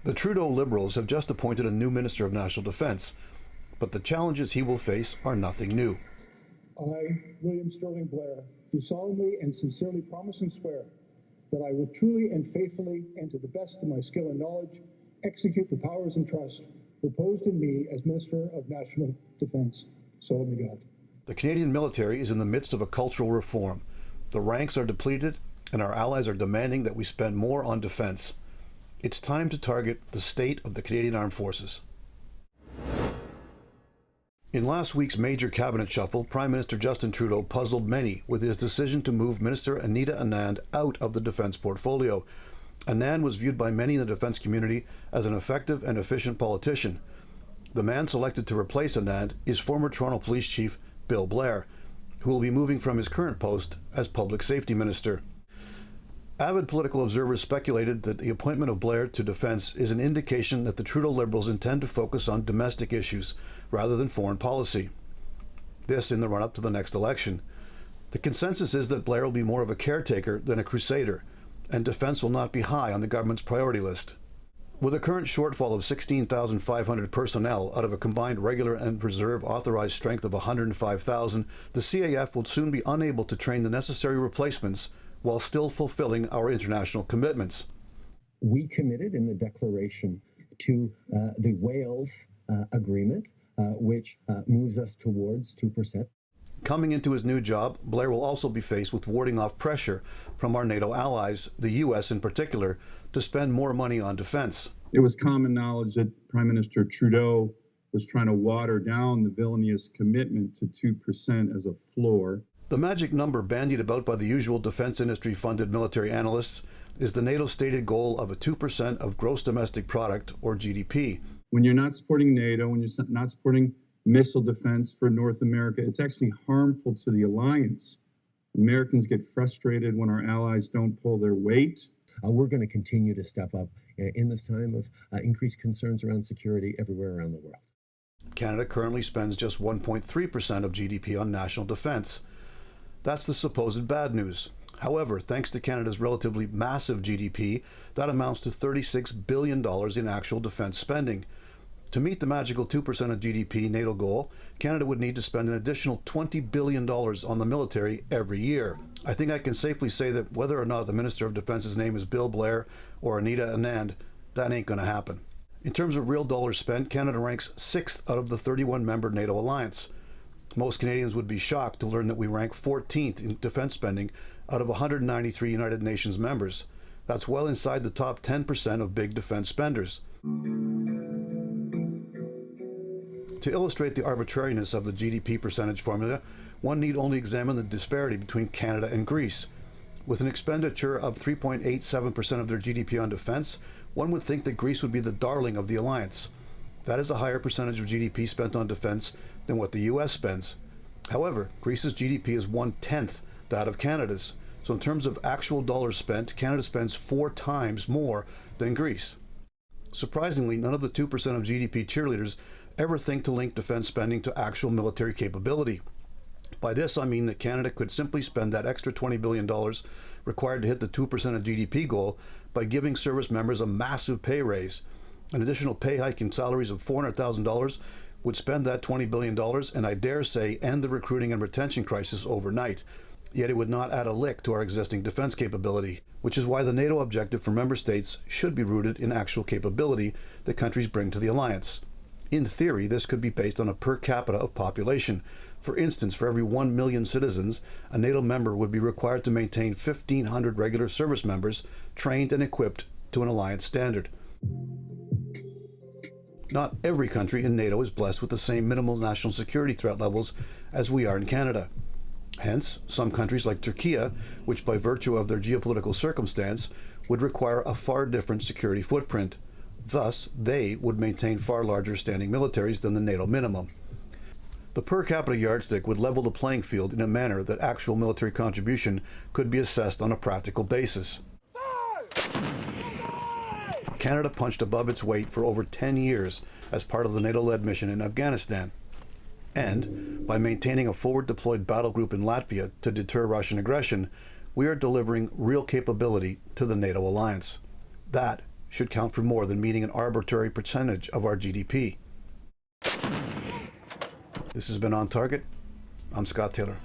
The Trudeau Liberals have just appointed a new Minister of National Defence, but the challenges he will face are nothing new. I, William Sterling Blair, do solemnly and sincerely promise and swear that I will truly and faithfully, and to the best of my skill and knowledge, execute the powers and trust reposed in me as Minister of National Defence. So help me God. The Canadian military is in the midst of a cultural reform. The ranks are depleted, and our allies are demanding that we spend more on defence. It's time to target the state of the Canadian Armed Forces. In last week's major cabinet shuffle, Prime Minister Justin Trudeau puzzled many with his decision to move Minister Anita Anand out of the defence portfolio. Anand was viewed by many in the defence community as an effective and efficient politician. The man selected to replace Anand is former Toronto Police Chief Bill Blair, who will be moving from his current post as Public Safety Minister. Avid political observers speculated that the appointment of Blair to defence is an indication that the Trudeau Liberals intend to focus on domestic issues rather than foreign policy. This in the run-up to the next election. The consensus is that Blair will be more of a caretaker than a crusader, and defence will not be high on the government's priority list. With a current shortfall of 16,500 personnel out of a combined regular and reserve authorized strength of 105,000, the CAF will soon be unable to train the necessary replacements while still fulfilling our international commitments. We committed in the declaration to the Wales agreement, which moves us towards 2%. Coming into his new job, Blair will also be faced with warding off pressure from our NATO allies, the U.S. in particular, to spend more money on defense. It was common knowledge that Prime Minister Trudeau was trying to water down the villainous commitment to 2% as a floor. The magic number bandied about by the usual defense industry-funded military analysts is the NATO stated goal of a 2% of gross domestic product, or GDP. When you're not supporting NATO, when you're not supporting missile defense for North America, it's actually harmful to the alliance. Americans get frustrated when our allies don't pull their weight. We're going to continue to step up in this time of increased concerns around security everywhere around the world. Canada currently spends just 1.3% of GDP on national defense. That's the supposed bad news. However, thanks to Canada's relatively massive GDP, that amounts to $36 billion in actual defense spending. To meet the magical 2% of GDP NATO goal, Canada would need to spend an additional $20 billion on the military every year. I think I can safely say that whether or not the Minister of Defense's name is Bill Blair or Anita Anand, that ain't going to happen. In terms of real dollars spent, Canada ranks 6th out of the 31-member NATO alliance. Most Canadians would be shocked to learn that we rank 14th in defense spending out of 193 United Nations members. That's well inside the top 10% of big defense spenders. To illustrate the arbitrariness of the GDP percentage formula, one need only examine the disparity between Canada and Greece. With an expenditure of 3.87% of their GDP on defense, one would think that Greece would be the darling of the alliance. That is a higher percentage of GDP spent on defense than what the US spends. However, Greece's GDP is 1/10 that of Canada's. So in terms of actual dollars spent, Canada spends 4 times more than Greece. Surprisingly, none of the 2% of GDP cheerleaders ever think to link defense spending to actual military capability. By this, I mean that Canada could simply spend that extra $20 billion required to hit the 2% of GDP goal by giving service members a massive pay raise. An additional pay hike in salaries of $400,000 would spend that $20 billion and I dare say end the recruiting and retention crisis overnight. Yet it would not add a lick to our existing defense capability, which is why the NATO objective for member states should be rooted in actual capability that countries bring to the alliance. In theory, this could be based on a per capita of population. For instance, for every 1 million citizens, a NATO member would be required to maintain 1,500 regular service members trained and equipped to an alliance standard. Not every country in NATO is blessed with the same minimal national security threat levels as we are in Canada. Hence, some countries like Turkey, which by virtue of their geopolitical circumstance would require a far different security footprint. Thus, they would maintain far larger standing militaries than the NATO minimum. The per capita yardstick would level the playing field in a manner that actual military contribution could be assessed on a practical basis. Canada punched above its weight for over 10 years as part of the NATO-led mission in Afghanistan. And, by maintaining a forward-deployed battle group in Latvia to deter Russian aggression, we are delivering real capability to the NATO alliance. That should count for more than meeting an arbitrary percentage of our GDP. This has been On Target. I'm Scott Taylor.